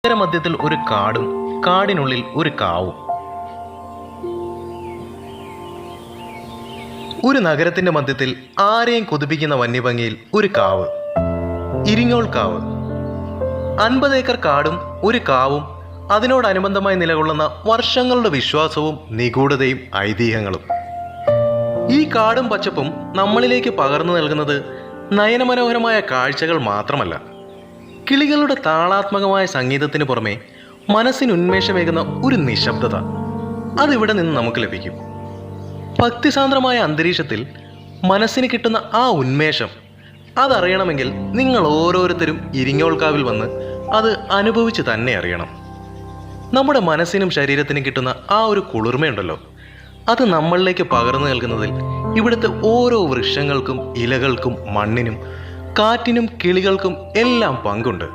നഗരമധ്യത്തിൽ ഒരു കാടും കാടിനുള്ളിൽ ഒരു കാവും. ഒരു നഗരത്തിന്റെ മധ്യത്തിൽ ആരെയും കൊതിപ്പിക്കുന്ന വന്യഭംഗിയിൽ ഒരു കാവ്, ഇരിങ്ങോൾ കാവ്. 50 ഏക്കർ കാടും ഒരു കാവും അതിനോടനുബന്ധമായി നിലകൊള്ളുന്ന വർഷങ്ങളുടെ വിശ്വാസവും നിഗൂഢതയും ഐതിഹ്യങ്ങളും. ഈ കാടും പച്ചപ്പും നമ്മളിലേക്ക് പകർന്നു നൽകുന്നത് നയനമനോഹരമായ കാഴ്ചകൾ മാത്രമല്ല, കിളികളുടെ താളാത്മകമായ സംഗീതത്തിന് പുറമെ മനസ്സിന് ഉന്മേഷമേകുന്ന ഒരു നിശബ്ദത അതിവിടെ നിന്ന് നമുക്ക് ലഭിക്കും. ഭക്തിസാന്ദ്രമായ അന്തരീക്ഷത്തിൽ മനസ്സിന് കിട്ടുന്ന ആ ഉന്മേഷം അതറിയണമെങ്കിൽ നിങ്ങൾ ഓരോരുത്തരും ഇരിങ്ങോൾക്കാവിൽ വന്ന് അത് അനുഭവിച്ച് തന്നെ അറിയണം. നമ്മുടെ മനസ്സിനും ശരീരത്തിനും കിട്ടുന്ന ആ ഒരു കുളിർമയുണ്ടല്ലോ, അത് നമ്മളിലേക്ക് പകർന്നു നൽകുന്നതിൽ ഇവിടുത്തെ ഓരോ വൃക്ഷങ്ങൾക്കും ഇലകൾക്കും മണ്ണിനും കാറ്റിനും കിളികൾക്കും എല്ലാം പങ്കുണ്ട്.